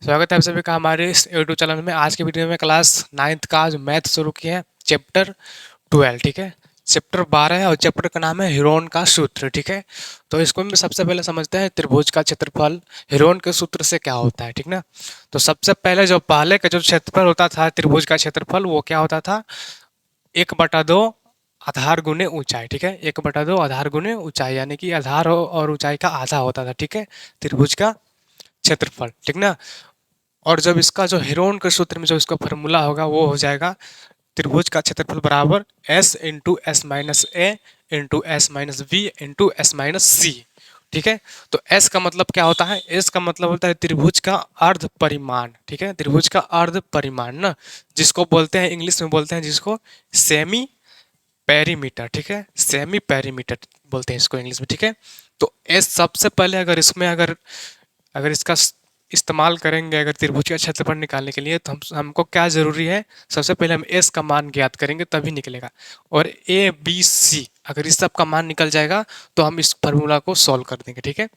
स्वागत है आप सभी का हमारे इस यूट्यूब चैनल में। आज के वीडियो में क्लास 9th का जो मैथ शुरू किए हैं, चैप्टर 12। ठीक है, चैप्टर 12 है और चैप्टर का नाम है हीरोन का सूत्र। ठीक है, तो इसको हम सबसे पहले समझते हैं त्रिभुज का क्षेत्रफल हीरोन के सूत्र से क्या होता है। ठीक ना, तो सबसे पहले जो पहले का जो क्षेत्रफल होता था त्रिभुज का क्षेत्रफल, वो क्या होता था? 1/2 आधार गुने ऊंचाई। ठीक है, 1/2 आधार गुने ऊंचाई, यानी कि आधार और ऊंचाई का आधा होता था। ठीक है, त्रिभुज का क्षेत्रफल। ठीक ना, और जब इसका जो हेरोन के सूत्र में जो इसका फॉर्मूला होगा वो हो जाएगा त्रिभुज का क्षेत्रफल बराबर S into S minus A into S minus B into S minus C. ठीक है, तो एस का मतलब क्या होता है? एस का मतलब होता है त्रिभुज का अर्ध परिमाण। ठीक है, त्रिभुज का अर्ध परिमाण ना, जिसको बोलते हैं इंग्लिश में बोलते हैं जिसको सेमी पेरीमीटर। ठीक है, सेमी पेरीमीटर बोलते हैं इसको इंग्लिश में। ठीक है, तो एस सबसे पहले अगर इसमें अगर अगर इसका इस्तेमाल करेंगे अगर त्रिभुज का क्षेत्रफल निकालने के लिए, तो हमको क्या ज़रूरी है? सबसे पहले हम एस का मान ज्ञात करेंगे तभी निकलेगा। और ए बी सी अगर इस सब का मान निकल जाएगा तो हम इस फार्मूला को सॉल्व कर देंगे। ठीक है,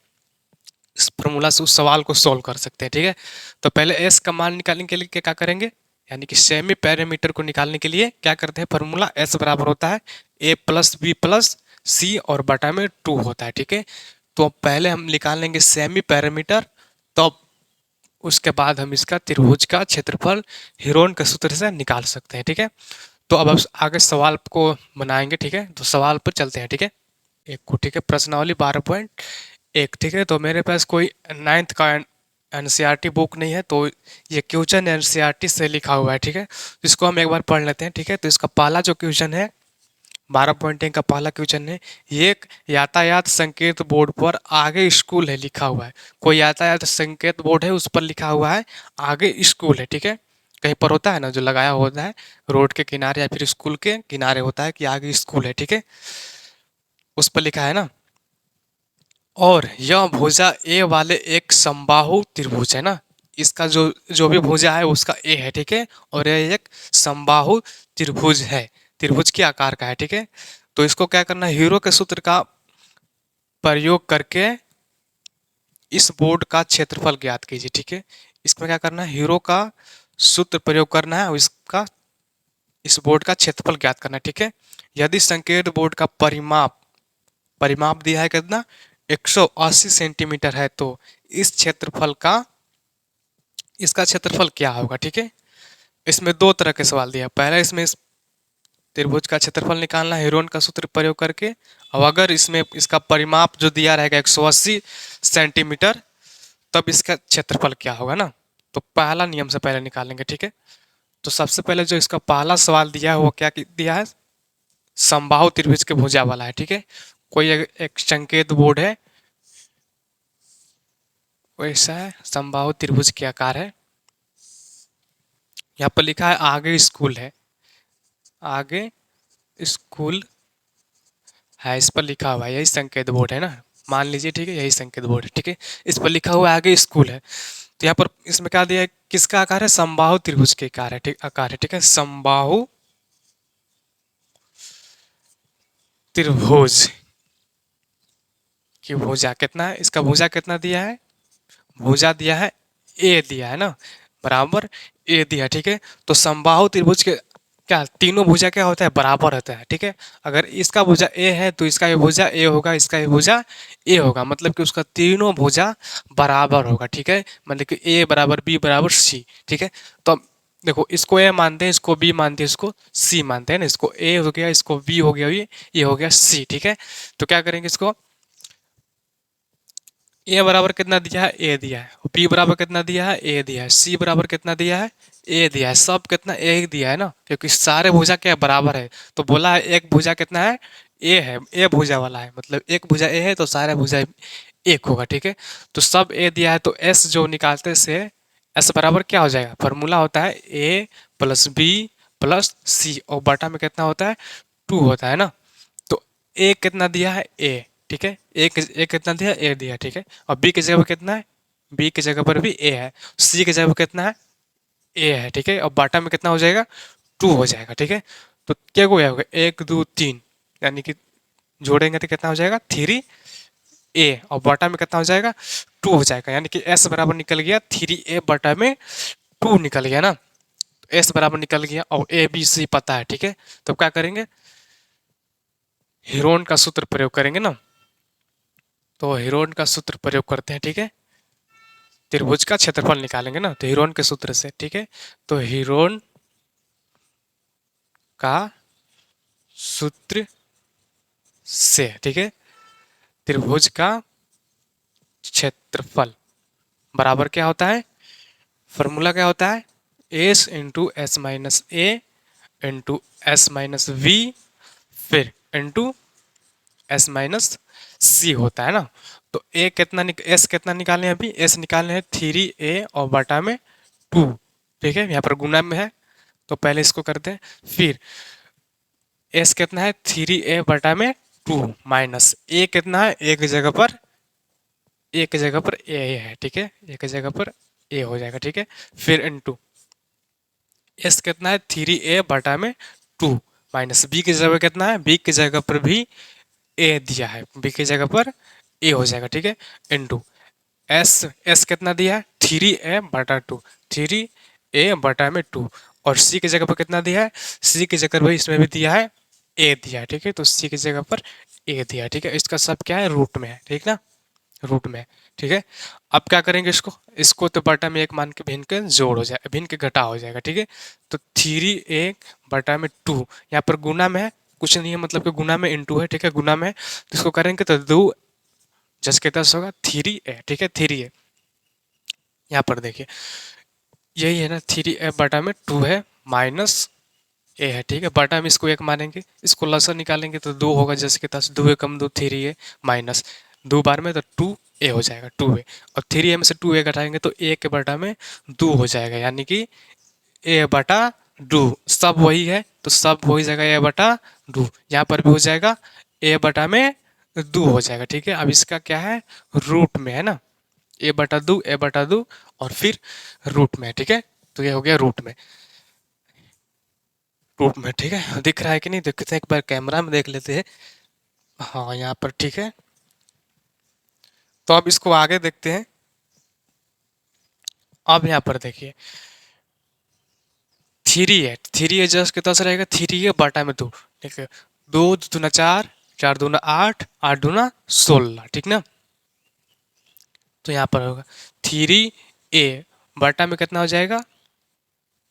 इस फार्मूला से उस सवाल को सॉल्व कर सकते हैं। ठीक है, तो पहले एस का मान निकालने के लिए क्या करेंगे, यानी कि सेमी पैरामीटर को निकालने के लिए क्या करते हैं? फार्मूला एस बराबर होता है ए प्लस बी प्लस सी और बटा में 2 होता है। ठीक है, तो पहले हम निकाल लेंगे सेमी पैरामीटर, तब उसके बाद हम इसका त्रिभुज का क्षेत्रफल हीरोन के सूत्र से निकाल सकते हैं। ठीक है, तो अब आगे सवाल को बनाएंगे। ठीक है, तो सवाल पर चलते हैं। ठीक है, एक को ठीक है, प्रश्नावली 12.1। ठीक है, तो मेरे पास कोई 9th का एनसीईआरटी बुक नहीं है, तो ये क्वेश्चन एनसीईआरटी से लिखा हुआ है। ठीक है, इसको हम एक बार पढ़ लेते हैं। ठीक है, तो इसका पहला जो क्वेश्चन है 12.1 का पहला क्वेश्चन है, ये एक यातायात संकेत बोर्ड पर आगे स्कूल है लिखा हुआ है। कोई यातायात संकेत बोर्ड है, उस पर लिखा हुआ है आगे स्कूल है। ठीक है, कहीं पर होता है ना जो लगाया होता है रोड के किनारे या फिर स्कूल के किनारे होता है कि आगे स्कूल है। ठीक है, उस पर लिखा है ना। और यह भुजा ए वाले एक समबाहु त्रिभुज है ना, इसका जो जो भी भुजा है उसका ए है। ठीक है, और यह एक समबाहु त्रिभुज है, त्रिभुज के आकार का है। ठीक है, तो इसको क्या करना है? हीरो के सूत्र का प्रयोग करके इस बोर्ड का क्षेत्रफल ज्ञात कीजिए। ठीक है, इसमें क्या करना है? हीरो का सूत्र प्रयोग करना है और इसका इस बोर्ड का क्षेत्रफल ज्ञात करना है। ठीक है, यदि संकेत बोर्ड का परिमाप परिमाप दिया है कितना? 180 सेंटीमीटर है, तो इस क्षेत्रफल का इसका क्षेत्रफल क्या होगा? ठीक है, इसमें दो तरह के सवाल दिया है। पहला, इसमें इस त्रिभुज का क्षेत्रफल निकालना है हीरोन का सूत्र प्रयोग करके, और अगर इसमें इसका परिमाप जो दिया रहेगा 180 सेंटीमीटर, तब इसका क्षेत्रफल क्या होगा ना। तो पहला नियम से पहले निकालेंगे। ठीक है, तो सबसे पहले जो इसका पहला सवाल दिया है वो क्या दिया है? समबाहु त्रिभुज के भुजा वाला है। ठीक है, कोई एक संकेत बोर्ड है, वैसा है, समबाहु त्रिभुज के आकार है। यहाँ पर लिखा है आगे स्कूल है, आगे स्कूल है, इस पर लिखा हुआ है, यही संकेत बोर्ड है ना, मान लीजिए। ठीक है, यही संकेत बोर्ड है। ठीक है, इस पर लिखा हुआ है आगे स्कूल है, तो यहाँ पर इसमें क्या दिया है? किसका आकार है? समबाहु त्रिभुज के आकार है। ठीक, आकार है। ठीक है, समबाहु त्रिभुज की भुजा कितना है? इसका भुजा कितना दिया है? भुजा दिया है ए दिया है ना, बराबर ए दिया है। ठीक है, तो समबाहु त्रिभुज के क्या तीनों भुजा क्या होता है? बराबर होता है। ठीक है, अगर इसका भुजा ए है तो इसका भी भुजा ए होगा, इसका भी भुजा ए होगा, मतलब कि उसका तीनों भुजा बराबर होगा। ठीक है, मतलब कि ए बराबर बी बराबर सी। ठीक है, तो अब देखो, इसको ए मानते हैं, इसको बी मानते हैं, इसको सी मानते हैं ना, इसको ए हो गया, इसको बी हो गया, ये हो गया सी। ठीक है, तो क्या करेंगे? इसको ए बराबर कितना दिया है? ए दिया है। बी बराबर कितना दिया है? ए दिया है। सी बराबर कितना दिया है? ए दिया है। सब कितना? ए ही दिया है ना, क्योंकि सारे भुजा क्या बराबर है, तो बोला है एक भुजा कितना है? ए है, ए भुजा वाला है, मतलब एक भुजा ए है तो सारे भुजा एक होगा। ठीक है, तो सब ए दिया है, तो एस जो निकालते से एस बराबर क्या हो जाएगा? फॉर्मूला होता है ए प्लस बी प्लस सी, और बटा में कितना होता है? 2 होता है ना। तो ए कितना दिया है? ए। ठीक है, ए कितना दिया? ए दिया। ठीक है, और बी की जगह पर कितना है? बी की जगह पर भी ए है। सी की जगह पर कितना है? ए है। ठीक है, और बाटा में कितना हो जाएगा? 2 हो जाएगा। ठीक है, तो क्या हो गया? 1 2 3, यानी कि जोड़ेंगे तो कितना हो जाएगा? 3 ए और बटा में कितना हो जाएगा 2 हो जाएगा, यानी कि एस बराबर निकल गया 3a बटा में 2 निकल गया ना। एस बराबर निकल गया और ए बी सी पता है, ठीक है। तो क्या करेंगे, हीरोन का सूत्र प्रयोग करेंगे ना। तो हीरोन का सूत्र प्रयोग करते हैं, ठीक है। त्रिभुज का क्षेत्रफल निकालेंगे ना, तो हीरोन के सूत्र से, ठीक है। तो हीरोन का सूत्र से, ठीक है, त्रिभुज का क्षेत्रफल बराबर क्या होता है, फॉर्मूला क्या होता है, S into S minus A into S minus B फिर इंटू एस माइनस सी होता है ना। तो ए कितना एस कितना निकालने हैं, अभी एस निकालने हैं 3a और बटा में 2, ठीक है। यहाँ पर गुना में है तो पहले इसको करते हैं, फिर एस कितना है 3a बटा में 2 माइनस ए कितना है, एक जगह पर ए है, ठीक है, एक जगह पर ए हो जाएगा, ठीक है। फिर इनटू एस कितना है 3a बटा में 2 माइनस बी की जगह कितना है, बी की जगह पर भी ए दिया है, बी की जगह पर ए हो जाएगा, ठीक है। इनटू एस, एस कितना दिया है 3a बटा 2, 3a बटा में 2 और सी की जगह पर कितना दिया है, सी की जगह पर इसमें भी दिया है ए दिया है, ठीक है। तो सी की जगह पर ए दिया है, ठीक है। इसका सब क्या है, रूट में है, ठीक ना, रूट में, ठीक है। अब क्या करेंगे, इसको इसको तो बटा में एक मान के भिन्न के जोड़ हो जाएगा, भिन्न के घटा हो जाएगा, ठीक है। तो 3a बटा में 2 यहाँ पर गुना में है, कुछ नहीं है, मतलब कि गुना में इंटू है, ठीक है, गुना में है। तो इसको करेंगे तो 2 10 के 10 होगा 3a, ठीक है, 3a यहाँ पर देखिए यही है ना, 3a बटा में 2 है माइनस ए है, ठीक है। बटा में इसको एक मानेंगे, इसको लसन निकालेंगे तो 2 होगा, जैसे कि 10 2 कम 2 3a माइनस 2 बार में तो 2a हो जाएगा, 2a और 3a में से 2a घटाएंगे तो a के बटा में 2 हो जाएगा, यानी कि a बटा 2 सब वही है तो सब हो ही जाएगा a बटा 2, यहाँ पर भी हो जाएगा a बटा में 2 हो जाएगा, ठीक है। अब इसका क्या है, रूट में है ना, a बटा 2 और फिर रूट में, ठीक है। तो ये हो गया रूट में, ठीक है। दिख रहा है कि नहीं, देखते हैं एक बार कैमरा में देख लेते हैं, हाँ यहाँ पर ठीक है। तो अब इसको आगे देखते हैं। अब यहाँ पर देखिए 3a जस्ट कितना सा रहेगा, 3a बटा में 2, ठीक है। 2 दूना 4, 4 दूना 8, 8 दूना 16, ठीक ना। तो यहाँ पर होगा 3a बटा में कितना हो जाएगा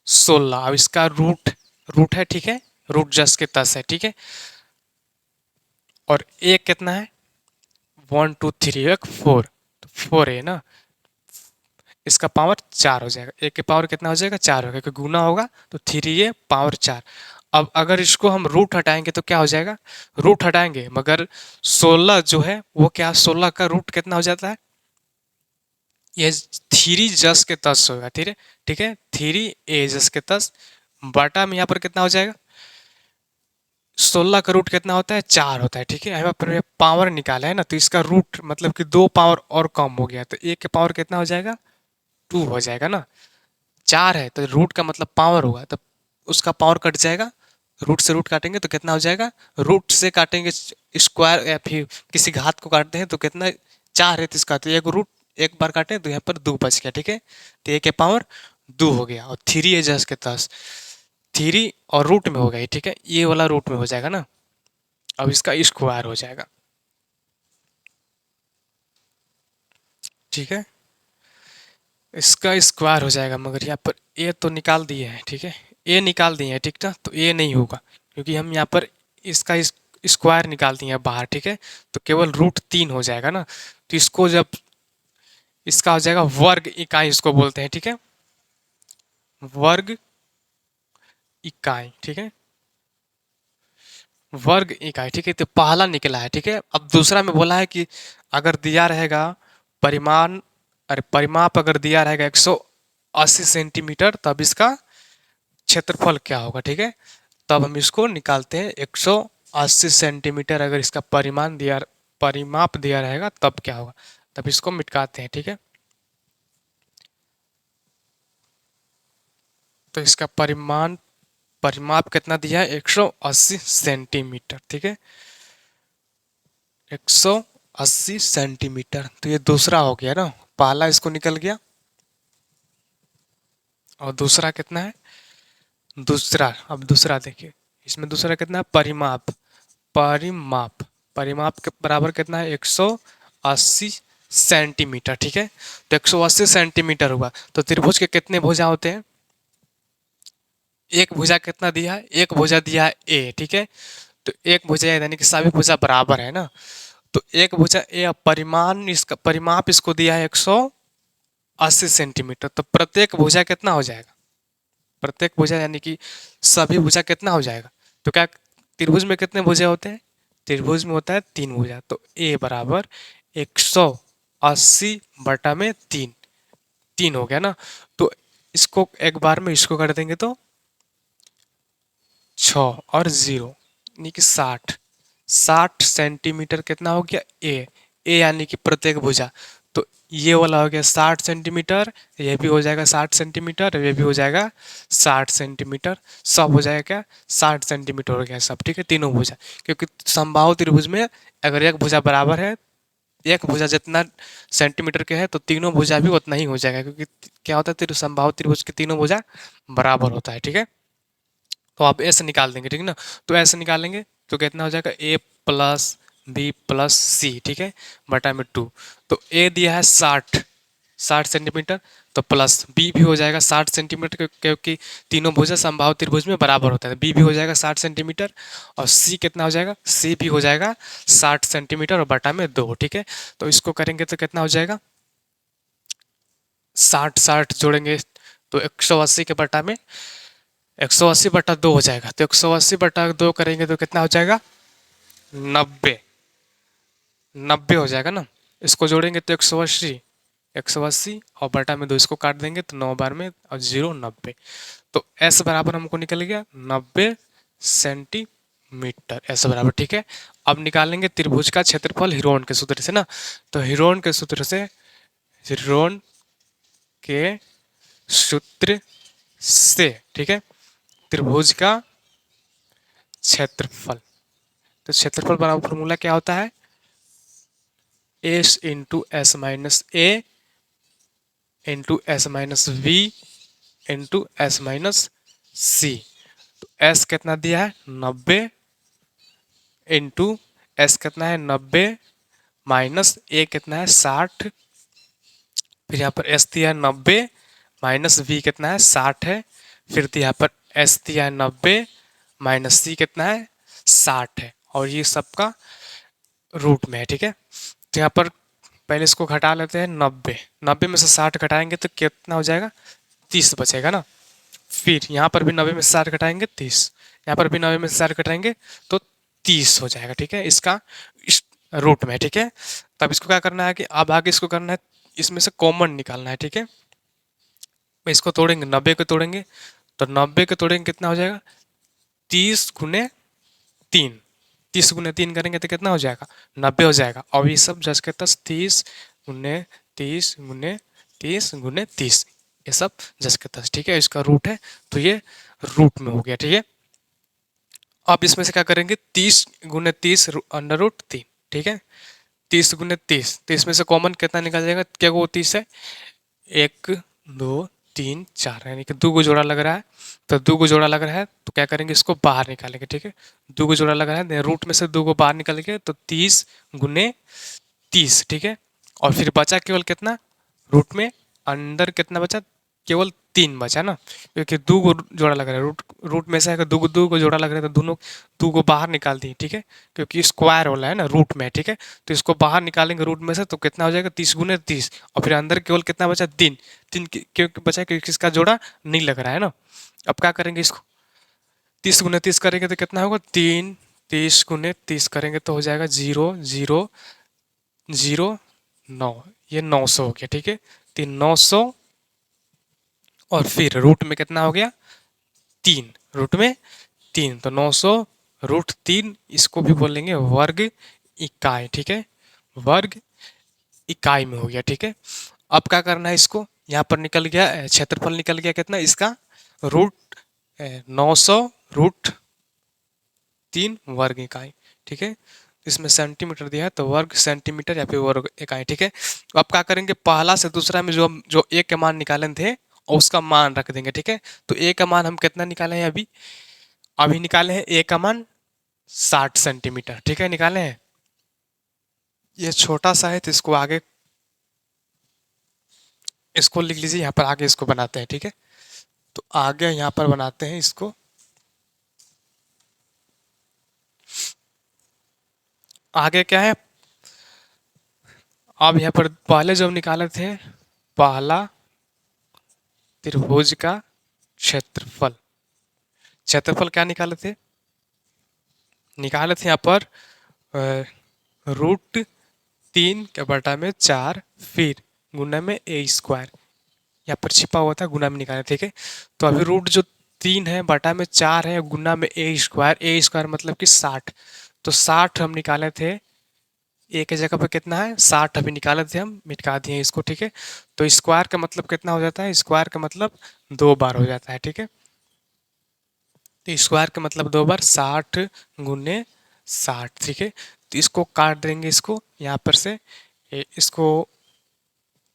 16। अब इसका रूट रूट है, ठीक है, रूट जस्ट के 10 है, ठीक है। और a कितना है 1 2 3 एक 4, तो 4 है ना, इसका पावर 4 हो जाएगा, ए के पावर कितना हो जाएगा 4 होगा, क्योंकि गुना होगा तो 3a पावर 4। अब अगर इसको हम रूट हटाएंगे तो क्या हो जाएगा, रूट हटाएंगे मगर 16 जो है वो क्या, 16 का रूट कितना हो जाता है, ये 3 जस के 10 होगा, ठीक है, ठीक है, 3a जस के 10 बटा में यहाँ पर कितना हो जाएगा, 16 का रूट कितना होता है 4 होता है, ठीक है। यहाँ पर पावर निकाला है ना, तो इसका रूट मतलब कि 2 पावर और कम हो गया, तो a के पावर कितना हो जाएगा 2 हो जाएगा ना। 4 है तो रूट का मतलब पावर होगा, तो उसका पावर कट जाएगा, रूट से रूट काटेंगे तो कितना हो जाएगा, रूट से काटेंगे स्क्वायर या फिर किसी घात को काटते हैं तो कितना 4 है, तो इसका तो एक रूट एक बार काटे तो यहाँ पर 2 बच गया, ठीक है। तो ए के पावर 2 हो गया और 3 है जस्ट के 10, 3 और रूट में हो गया, ठीक है, ये वाला रूट में हो जाएगा ना। अब इसका स्क्वायर हो जाएगा, ठीक है, इसका स्क्वायर हो जाएगा, मगर यहाँ पर ए तो निकाल दिए हैं, ठीक है, ए निकाल दिए हैं, ठीक ना, तो ए नहीं होगा क्योंकि हम यहाँ पर इसका स्क्वायर निकाल दिए हैं बाहर, ठीक है। तो केवल रूट 3 हो जाएगा ना, तो इसको जब इसका हो जाएगा वर्ग इकाई, इसको बोलते हैं, ठीक है, वर्ग इकाई, ठीक है, वर्ग इकाई, ठीक है। तो पहला निकला है, ठीक है। अब दूसरा में बोला है कि अगर दिया रहेगा परिमाण, अरे परिमाप अगर दिया रहेगा 180 सेंटीमीटर तब इसका क्षेत्रफल क्या होगा, ठीक है। तब हम इसको निकालते हैं, 180 सेंटीमीटर अगर इसका परिमाप दिया रहेगा तब क्या होगा, तब इसको मिटाते हैं, ठीक है। तो इसका परिमाप कितना दिया है 180 सेंटीमीटर, ठीक है, 180 80 सेंटीमीटर, तो ये दूसरा हो गया ना, पहला इसको निकल गया और दूसरा कितना है, दूसरा, अब दूसरा देखिए, इसमें दूसरा कितना है, परिमाप, परिमाप, परिमाप के बराबर कितना है, 180 सेंटीमीटर, ठीक है। तो 180 सेंटीमीटर हुआ, तो त्रिभुज के कितने भुजा होते हैं, एक भुजा कितना दिया है, एक भुजा दिया है ए, ठीक है। तो एक भुजा यानी कि सभी भुजा बराबर है ना, तो एक भुजा ए, परिमाण इसका, परिमाप इसको दिया है 180 सेंटीमीटर, तो प्रत्येक भुजा कितना हो जाएगा, प्रत्येक भुजा यानी कि सभी भुजा कितना हो जाएगा, तो क्या त्रिभुज में कितने भुजा होते हैं, त्रिभुज में होता है 3 भुजा, तो ए बराबर 180/3, 3 हो गया ना। तो इसको एक बार में इसको कर देंगे तो 6 और 0 यानी कि 60, 60 सेंटीमीटर कितना हो गया, ए यानी कि प्रत्येक भुजा, तो ये वाला हो गया 60 सेंटीमीटर, ये भी हो जाएगा 60 सेंटीमीटर, ये भी हो जाएगा 60 सेंटीमीटर, सब हो जाएगा क्या, 60 सेंटीमीटर हो गया सब, ठीक है, तीनों भुजा। क्योंकि समबाहु त्रिभुज में अगर एक भुजा बराबर है, एक भुजा जितना सेंटीमीटर के है, तो तीनों भुजा भी उतना ही हो जाएगा, क्योंकि क्या होता है, समबाहु त्रिभुज के तीनों भुजा बराबर होता है, ठीक है। तो आप ऐसे निकाल देंगे, ठीक है ना, तो ऐसे निकालेंगे तो कितना हो जाएगा, ए प्लस बी प्लस सी, ठीक है, बटा में 2, तो ए दिया है 60 सेंटीमीटर, तो प्लस बी भी हो जाएगा 60 सेंटीमीटर, क्योंकि तीनों भुजा समबाहु त्रिभुज में बराबर होता है, बी भी हो जाएगा 60 सेंटीमीटर, और सी कितना हो जाएगा, सी भी हो जाएगा 60 सेंटीमीटर और बटा में 2, ठीक है। तो इसको करेंगे तो कितना हो जाएगा, 60 जोड़ेंगे तो 180 के बटा में 180/2 हो जाएगा, तो 180/2 करेंगे तो कितना हो जाएगा, 90, 90 हो जाएगा ना। इसको जोड़ेंगे तो 180, 180 और बटा में 2, इसको काट देंगे तो 9 बार में और 0 90, तो एस बराबर हमको निकल गया 90 सेंटीमीटर, एस बराबर, ठीक है। अब निकालेंगे त्रिभुज का क्षेत्रफल हिरोन के सूत्र से ना, तो हिरोन के सूत्र से, हिरोन के सूत्र से, ठीक है, त्रिभुज का क्षेत्रफल, तो क्षेत्रफल बराबर फॉर्मूला क्या होता है, S into S minus A into S minus V into S minus C, तो एस कितना दिया है 90 इंटू एस कितना है 90 माइनस ए कितना है 60, फिर यहाँ पर एस दिया है 90 माइनस वी कितना है 60 है, फिर यहाँ पर एस दिया है 90 माइनस सी कितना है 60 है, और ये सबका रूट में है, ठीक है। तो यहाँ पर पहले इसको घटा लेते हैं, 90, 90 में से 60 घटाएंगे तो कितना हो जाएगा, 30 बचेगा ना। फिर यहाँ पर भी 90 में से 60 घटाएंगे 30, यहाँ पर भी 90 में से 60 घटाएंगे तो 30 हो जाएगा, ठीक है, इसका इस रूट में, ठीक है। तब इसको क्या करना है कि अब आगे इसको करना है, इसमें से कॉमन निकालना है, ठीक है। इसको तोड़ेंगे, 90 को तोड़ेंगे, तो 90 को तोड़ेंगे कितना हो जाएगा, 30 गुने 3, 30 गुने 3 करेंगे तो कितना हो जाएगा, 90 हो जाएगा। और ये सब जस के तस 30 गुने 30 गुने 30 ये सब जस के तस, ठीक है, इसका रूट है, तो ये रूट में हो गया, ठीक है। अब इसमें से क्या करेंगे, 30 गुने 30 √3, ठीक है, 30 गुने 30, तो इसमें से कॉमन कितना निकल जाएगा, क्या वो 30 है, 1 2 3 4, यानी कि 2 को जोड़ा लग रहा है, तो 2 को जोड़ा लग रहा है तो क्या करेंगे, इसको बाहर निकालेंगे, ठीक है, 2 को जोड़ा लग रहा है, रूट में से 2 को बाहर निकालेंगे तो 30 गुने 30, ठीक है। और फिर बचा केवल कितना, रूट में अंदर कितना बचा, केवल 3 बचा ना, क्योंकि 2 को जोड़ा लग रहा है, रूट रूट में से अगर 2 को जोड़ा लग रहा है तो दोनों 2 को बाहर निकाल दिए, ठीक है, क्योंकि स्क्वायर वाला है ना रूट में, ठीक है, तो इसको बाहर निकालेंगे रूट में से तो कितना हो जाएगा, 30 गुने 30, और फिर अंदर केवल कितना बचा, 3, 3 क्योंकि बचा क्योंकि इसका जोड़ा नहीं लग रहा है ना। अब क्या करेंगे, इसको 30 गुने 30 करेंगे तो कितना होगा, 3, 30 गुने 30 करेंगे तो हो जाएगा 0 0 0 9, ये 900 हो गया, ठीक है, 900, और फिर रूट में कितना हो गया, 3, रूट में 3, तो 900√3, इसको भी बोलेंगे वर्ग इकाई, ठीक है, वर्ग इकाई में हो गया, ठीक है। अब क्या करना है, इसको यहाँ पर निकल गया क्षेत्रफल, निकल गया कितना इसका, रूट 900√3 वर्ग इकाई, ठीक है। इसमें सेंटीमीटर दिया है तो वर्ग सेंटीमीटर या फिर वर्ग इकाई, ठीक है। तो आप क्या करेंगे, पहला से दूसरा में जो जो ए के मान निकाले थे और उसका मान रख देंगे, ठीक है। तो ए का मान हम कितना निकाले हैं अभी, अभी निकाले हैं ए का मान 60 सेंटीमीटर, ठीक है, निकाले हैं। ये छोटा सा है तो इसको आगे, इसको लिख लीजिए, यहाँ पर आगे इसको बनाते हैं, ठीक है। तो आगे यहाँ पर बनाते हैं इसको, आगे क्या है, अब यहाँ पर पहले जो हम निकाले थे, पहला त्रिभुज का क्षेत्रफल, क्षेत्रफल क्या निकाले थे, निकाले थे यहाँ पर √3 के बटा में 4 फिर गुना में ए स्क्वायर, यहाँ पर छिपा हुआ था, गुना में निकाले, ठीक है। तो अभी रूट जो 3 है बटा में 4 है गुना में ए स्क्वायर मतलब कि 60। तो 60 हम निकाले थे, ए के जगह पर कितना है 60 अभी निकाले थे, हम मिटा दिए इसको, ठीक है। तो स्क्वायर का मतलब कितना हो जाता है, स्क्वायर का मतलब 2 बार हो जाता है, ठीक है। तो स्क्वायर का मतलब 2 बार, 60 गुने 60, ठीक है। तो इसको काट देंगे, इसको यहाँ पर से इसको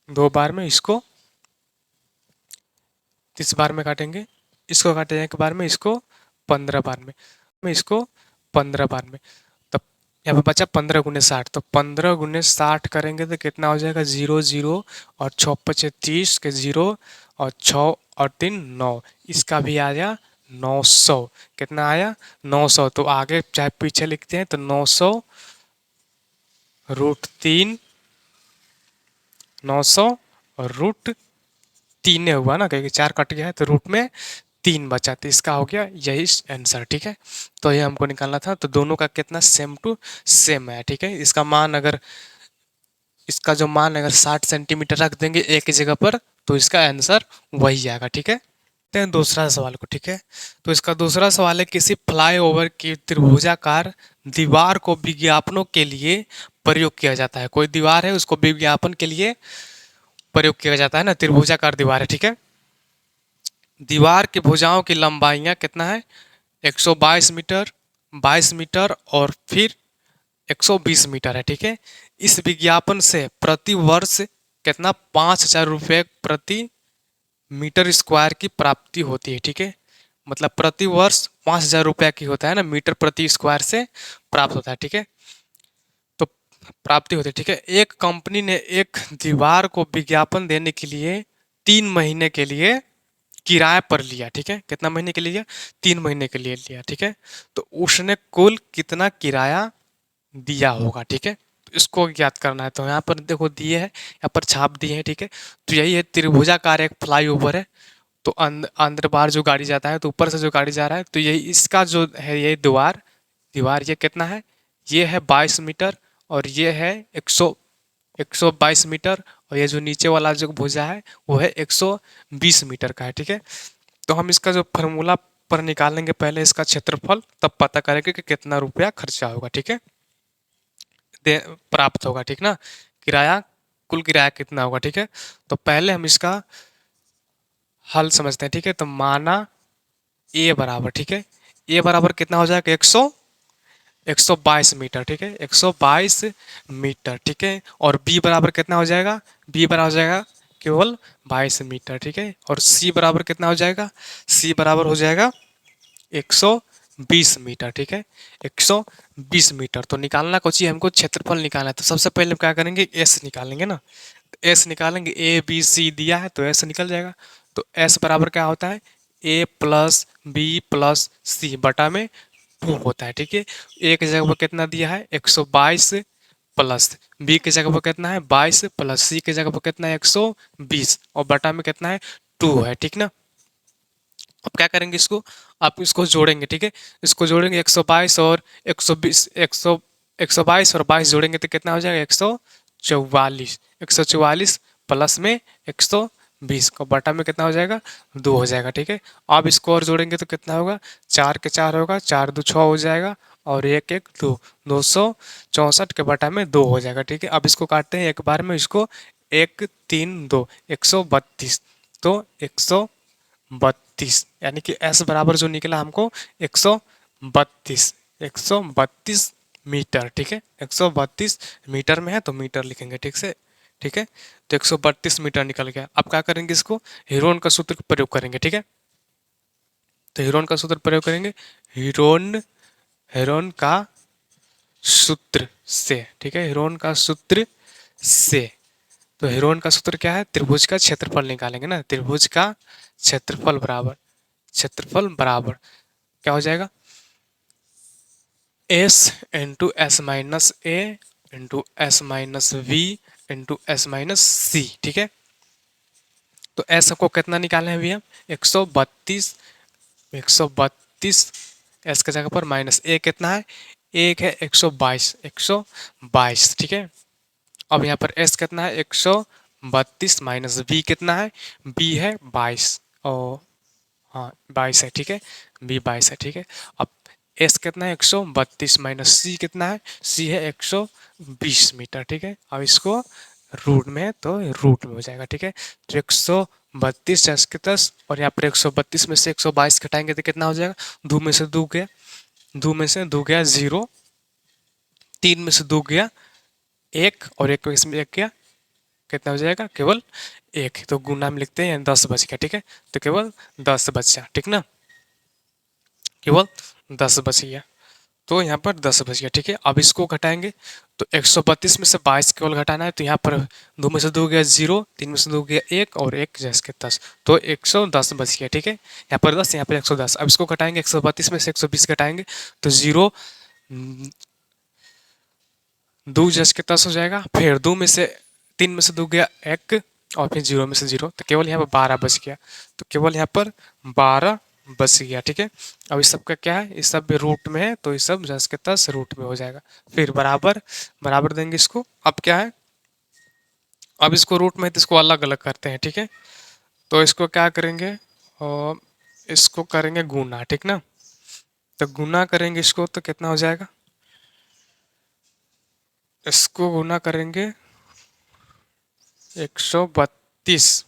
2 बार में, इसको 30 बार में काटेंगे, इसको काटेंगे एक बार में, इसको 15 बार में, इसको 15 बार में। तब यहाँ पे बचा 15 गुने 60, तो 15 गुने 60 करेंगे तो कितना हो जाएगा, 0 0 और 6 पचे 30 के 0 और 6 और 3 9, इसका भी आ गया 900, कितना आया 900। तो आगे चाहे पीछे लिखते हैं तो 900 √3, 900 और √3 हुआ ना, क्योंकि 4 कट गया है तो रूट में 3 बचा, तो इसका हो गया यही आंसर, ठीक है। तो ये हमको निकालना था, तो दोनों का कितना सेम टू सेम है, ठीक है। इसका मान अगर, इसका जो मान अगर 60 सेंटीमीटर रख देंगे एक की जगह पर तो इसका आंसर वही आएगा, ठीक है। देखते हैं दूसरा सवाल को, ठीक है। तो इसका दूसरा सवाल है, किसी फ्लाईओवर की त्रिभुजाकार दीवार को विज्ञापनों के लिए प्रयोग किया जाता है। कोई दीवार है उसको विज्ञापन के लिए प्रयोग किया जाता है ना, त्रिभुजाकार दीवार है, ठीक है। दीवार की भुजाओं की लंबाइयाँ कितना है, 122 मीटर, 22 मीटर और फिर 120 मीटर है, ठीक है। इस विज्ञापन से प्रति वर्ष कितना 5,000 रुपये प्रति मीटर स्क्वायर की प्राप्ति होती है, ठीक है। मतलब प्रति वर्ष 5,000 रुपया की होता है ना, मीटर प्रति स्क्वायर से प्राप्त होता है, ठीक है। तो प्राप्ति होती है, ठीक है। एक कंपनी ने एक दीवार को विज्ञापन देने के लिए 3 महीने के लिए किराए पर लिया, ठीक है। कितना महीने के लिए, 3 महीने के लिए लिया, ठीक है। तो उसने कुल कितना किराया दिया होगा, ठीक है। तो इसको ज्ञात करना है, तो यहाँ पर देखो दिए है, यहाँ पर छाप दिए हैं, ठीक है। तो यही है, त्रिभुजाकार एक फ्लाईओवर है, तो अंदर बाहर जो गाड़ी जाता है तो ऊपर से जो गाड़ी जा रहा है, तो यही इसका जो है, ये दीवार, दीवार ये कितना है, ये है 22 मीटर और ये है 122 मीटर, और ये जो नीचे वाला जो भुजा है वो है 120 मीटर का है, ठीक है। तो हम इसका जो फार्मूला पर निकालेंगे पहले इसका क्षेत्रफल, तब पता करेंगे कि कितना रुपया खर्चा होगा, ठीक है, प्राप्त होगा, ठीक ना। किराया, कुल किराया कितना होगा, ठीक है। तो पहले हम इसका हल समझते हैं, ठीक है। तो माना ए बराबर, ठीक है, ए बराबर कितना हो जाएगा, 122 मीटर, ठीक है, 122 मीटर, ठीक है। और बी बराबर कितना हो जाएगा, बी बराबर हो जाएगा केवल 22 मीटर, ठीक है। और सी बराबर कितना हो जाएगा, सी बराबर हो जाएगा 120 मीटर, ठीक है, 120 मीटर। तो निकालना कुछ ही, हमको क्षेत्रफल निकालना है, तो सबसे पहले क्या करेंगे, एस निकालेंगे ना। एस निकालेंगे, ए बी सी दिया है तो एस निकल जाएगा। तो एस बराबर क्या होता है, ए प्लस बी प्लस सी बटा में 2 होता है, ठीक है। ए की जगह पर कितना दिया है, 122 प्लस बी की जगह पर कितना है 22 प्लस सी की जगह पर कितना है 120 और बटा में कितना है 2 है, ठीक ना। अब क्या करेंगे, इसको आप इसको जोड़ेंगे, ठीक है। इसको जोड़ेंगे 122 और 120, 122 और 22 जोड़ेंगे तो कितना हो जाएगा 144, 144 प्लस में 120 को बटा में कितना हो जाएगा 2 हो जाएगा, ठीक है। अब इसको और जोड़ेंगे तो कितना होगा, 4 के 4 होगा, 4 2 6 हो जाएगा और 1 1 2, 264 के बटा में 2 हो जाएगा, ठीक है। अब इसको काटते हैं एक बार में, इसको 1 3 2 132, तो 132 यानी कि एस बराबर जो निकला हमको 132, 132 मीटर, ठीक है। 132 मीटर में है तो मीटर लिखेंगे, ठीक से, ठीक है। तो 132 मीटर निकल गया। अब क्या करेंगे, इसको हीरोन का सूत्र प्रयोग करेंगे, ठीक है। तो हीरोन का सूत्र प्रयोग करेंगे, हीरोन हीरोन का सूत्र से, ठीक है, हीरोन का सूत्र से। तो हीरोन का सूत्र क्या है, त्रिभुज का क्षेत्रफल निकालेंगे ना, त्रिभुज का क्षेत्रफल बराबर क्या हो जाएगा, S into S minus A into S minus V into S minus C, ठीक है। तो एस को कितना निकाले हैं अभी हम, 132, 132 एस के जगह पर माइनस ए कितना है, एक है 122, 122, ठीक है। अब यहाँ पर एस कितना है, 132 माइनस बी कितना है, बी है 22, और हाँ 22 है, ठीक है, बी 22 है, ठीक है। अब एस कितना है, 132 माइनस सी कितना है, सी है 120 मीटर, ठीक है। अब इसको रूट में है तो रूट में हो जाएगा, ठीक है। तो 132 10 के 10, और यहाँ पर 132 में से 122 घटाएंगे तो कितना हो जाएगा, दो में से दो गया, दो में से दो गया जीरो, तीन में से दो गया एक, और एक इसमें एक गया, कितना हो जाएगा, केवल एक। तो गुना में लिखते हैं 10 बच गया, ठीक है। तो केवल 10 बचा, ठीक ना, केवल 10 बच गया। तो यहाँ पर 10 बच गया, ठीक है। अब इसको घटाएंगे तो 132 में से 22 केवल घटाना है, तो यहाँ पर दो में से दो गया जीरो, तीन में से दो गया एक, और एक जैसे के 10, तो 110 बच गया, ठीक है। यहाँ पर 10, यहाँ पर 110। अब इसको घटाएंगे, 132 में से 120 घटाएंगे तो जीरो, दो जस के 10 हो जाएगा, फिर दो में से तीन में से दो गया एक, और फिर जीरो में से जीरो, तो केवल यहाँ पर 12 बच गया। तो केवल यहाँ पर 12 बच गया, ठीक है। अब इस सब का क्या है, इस सब भी रूट में है तो इस सब जस के 10 रूट में हो जाएगा। फिर बराबर बराबर देंगे इसको। अब क्या है, अब इसको रूट में है तो इसको अलग अलग करते हैं, ठीक है। तो इसको क्या करेंगे, और इसको करेंगे गुना, ठीक ना। तो गुना करेंगे इसको तो कितना हो जाएगा, इसको गुना करेंगे 132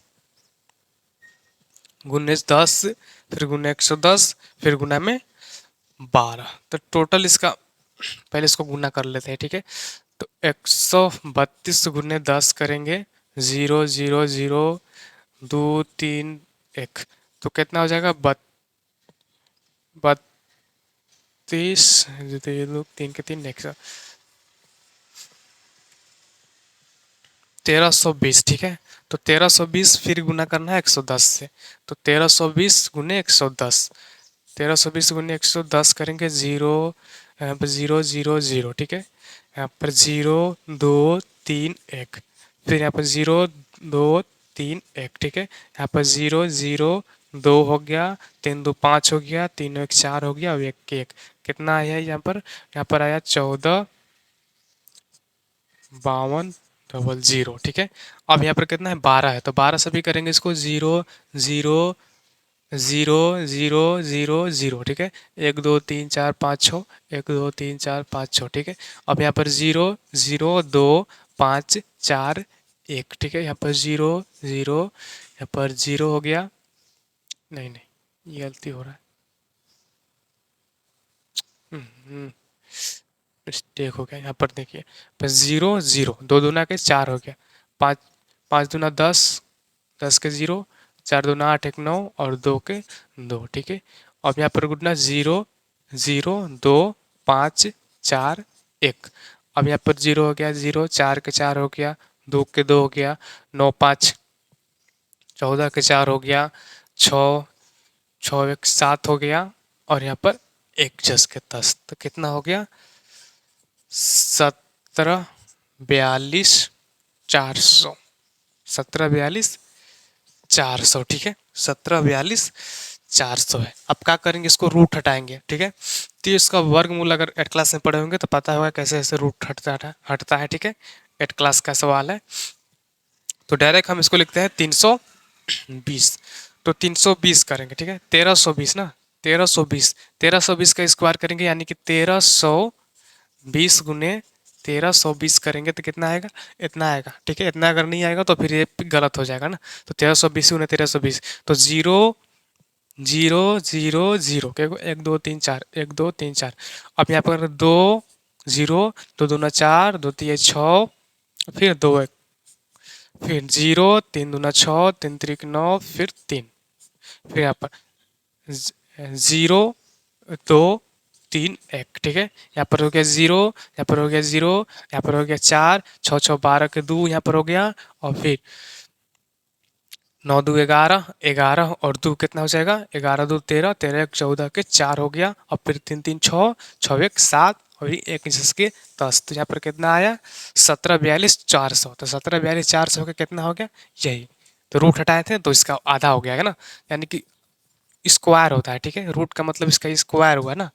गुने 10, फिर गुना 110, फिर गुना में 12, तो टोटल इसका पहले इसको गुना कर लेते हैं, ठीक है। तो 132 गुने 10 करेंगे, जीरो जीरो जीरो, दो तीन एक, तो कितना हो जाएगा, 32, तीन के तीन, 1320, ठीक है। तो 1320 फिर गुना करना है 110 से, तो 1320 गुने 110, 1320 गुने 110 करेंगे, जीरो, यहाँ पर जीरो जीरो जीरो, ठीक है। यहाँ पर जीरो, दो, तीन, एक, फिर यहाँ पर जीरो, दो, तीन, एक, ठीक है। यहाँ पर जीरो जीरो, दो हो गया, तीन दो पाँच हो गया, तीन एक चार हो गया, और एक एक, कितना आया यहाँ पर आया 14, 52, डबल जीरो, ठीक है। अब यहाँ पर कितना है, 12 है, तो 12 से भी करेंगे इसको, zero zero zero zero zero zero, ठीक है। एक दो तीन चार पाँच छः, एक दो तीन चार पाँच छः, ठीक है। अब यहाँ पर जीरो जीरो, दो, पाँच, चार, एक, ठीक है। यहाँ पर जीरो जीरो, यहाँ पर जीरो हो गया, नहीं नहीं ये गलती हो रहा है, मिस्टेक हो गया, यहाँ पर देखिए, बस जीरो जीरो, दो दूना के चार हो गया, पाँच, पाँच दूना 10, 10 के जीरो, चार दूना 8, एक 9, और दो के दो, ठीक है। अब यहाँ पर गुना जीरो जीरो, दो, पाँच, चार, एक, अब यहाँ पर जीरो हो गया, जीरो, चार के चार हो गया, दो के दो हो गया, 9 5 14 के चार हो गया, छः, छः एक 7 हो गया, और यहाँ पर एक जस के 10, तो कितना हो गया, 17, 42, 400, 17, 42, 400, ठीक है। 17, 42, 400 है। अब क्या करेंगे, इसको रूट हटाएंगे, ठीक है। तो इसका वर्गमूल अगर एट क्लास में पढ़े होंगे तो पता होगा कैसे ऐसे रूट हटता है, ठीक है। एट क्लास का सवाल है। तो डायरेक्ट हम इसको लिखते हैं 320, तो 320 करेंगे, ठीक है। 1320 ना, 1320, 1320 का स्क्वायर करेंगे, यानी कि 1320 गुने 1320 करेंगे तो कितना आएगा, इतना आएगा, ठीक है। इतना अगर नहीं आएगा तो फिर ये गलत हो जाएगा ना। तो 1320 गुने 1320, तो जीरो जीरो जीरो जीरो, एक दो तीन चार, एक दो तीन चार। अब यहाँ पर दो 0, 2 दूना 4, 2 तिया 6, फिर 2 1, फिर 0, 3 दूना 6, 3 त्रिक 9, फिर 3, फिर यहाँ पर 0, 2, 3 1, ठीक है। यहाँ पर हो गया 0, यहाँ पर हो गया 0, यहाँ पर हो गया 4, 6 6 12 के 2 यहाँ पर हो गया, और फिर 9 2 11, 11 और 2 कितना हो जाएगा, 11 2 13, 13 1 14 के 4 हो गया, और फिर 3 3 6, 6 1 7, और 1 इंच के 10, तो यहाँ पर कितना आया 17 42 400, तो 17 42 400 का कितना हो गया, यही। तो रूट हटाए थे तो इसका आधा हो गया है ना, यानी कि स्क्वायर होता है, ठीक है। रूट का मतलब इसका स्क्वायर हुआ ना,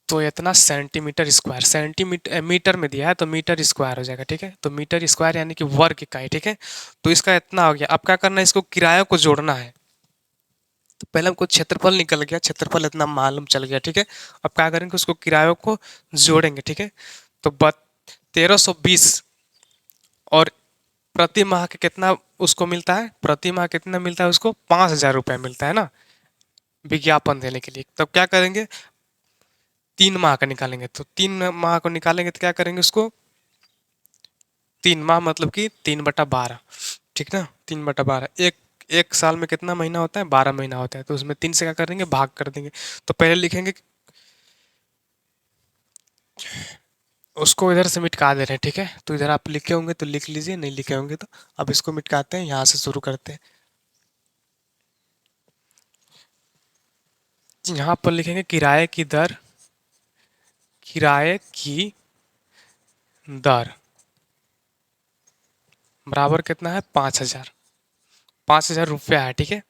तो इतना सेंटीमीटर स्क्वायर, सेंटीमीटर मीटर में दिया है तो मीटर स्क्वायर हो जाएगा, ठीक है। तो मीटर स्क्वायर यानी कि वर्ग इकाई, ठीक है। तो इसका इतना हो गया। अब क्या करना है, इसको किराया को जोड़ना है। तो पहले हमको क्षेत्रफल निकल गया, क्षेत्रफल इतना मालूम चल गया, ठीक है। अब क्या करेंगे, उसको किरायों को जोड़ेंगे, ठीक है। तो 1320, और प्रति माह के कितना उसको मिलता है, प्रति माह कितना मिलता है उसको, 5,000 रुपये मिलता है ना विज्ञापन देने के लिए। तब क्या करेंगे, 3 माह का निकालेंगे, तो 3 माह को निकालेंगे तो क्या करेंगे उसको, 3 माह मतलब कि 3/12, ठीक ना। 3/12, एक एक साल में कितना महीना होता है, 12 महीना होता है, तो उसमें 3 से क्या कर देंगे, भाग कर देंगे। तो पहले लिखेंगे, उसको इधर से मिटका दे रहे हैं, ठीक है। तो इधर आप लिखे होंगे तो लिख लीजिए, नहीं लिखे होंगे तो अब इसको मिटकाते हैं, यहाँ से शुरू करते हैं। यहाँ पर लिखेंगे किराए की दर, किराए की दर बराबर कितना है, 5,000, 5,000 रुपया है, ठीक है।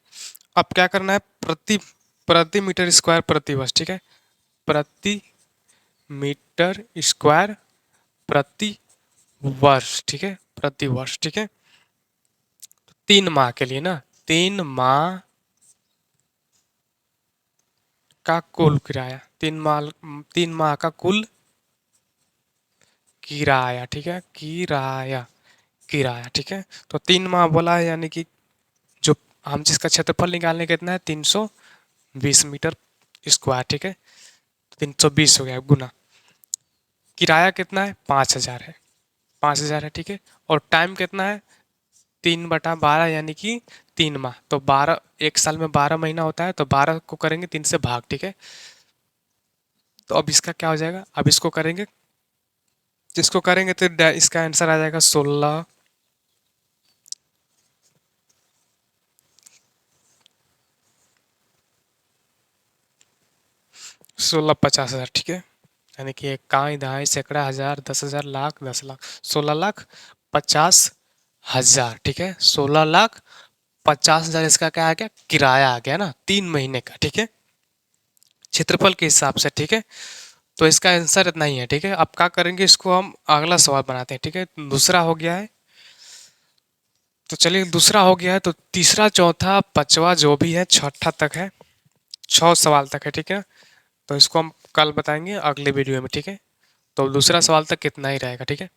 अब क्या करना है, प्रति प्रति मीटर स्क्वायर प्रति वर्ष, ठीक है। प्रति मीटर स्क्वायर प्रति वर्ष, ठीक है, प्रति वर्ष, ठीक है। 3 माह के लिए ना, 3 माह का कुल किराया, 3 माह का कुल किराया, ठीक है, किराया, किराया, ठीक है। तो 3 माह बोला है, यानी कि जो हम जिसका क्षेत्रफल निकालने कितना है, 320 मीटर स्क्वायर, ठीक है। 320 हो गया गुना, किराया कितना है, 5,000 है, 5,000 है, ठीक है। और टाइम कितना है, 3/12 यानी कि 3 माह, तो 12, एक साल में 12 महीना होता है, तो 12 को करेंगे 3 से भाग, ठीक है। तो अब इसका क्या हो जाएगा, अब इसको करेंगे, जिसको करेंगे तो इसका आंसर आ जाएगा 16, 16 50 हज़ार, ठीक है। यानी कि इकाई दहाई सैकड़ा हजार 10,000 लाख 10 लाख 16,50,000, ठीक है। 16,50,000 इसका क्या आ गया, किराया आ गया ना, 3 महीने का, ठीक है, क्षेत्रफल के हिसाब से, ठीक है। तो इसका आंसर इतना ही है, ठीक है। अब क्या करेंगे, इसको हम अगला सवाल बनाते हैं, ठीक है। दूसरा हो गया है, तो चलिए दूसरा हो गया है, तो तीसरा चौथा पांचवा जो भी है छठा तक है, 6 सवाल तक है, ठीक है। तो इसको हम कल बताएंगे अगले वीडियो में, ठीक है। तो दूसरा सवाल तक कितना ही रहेगा, ठीक है।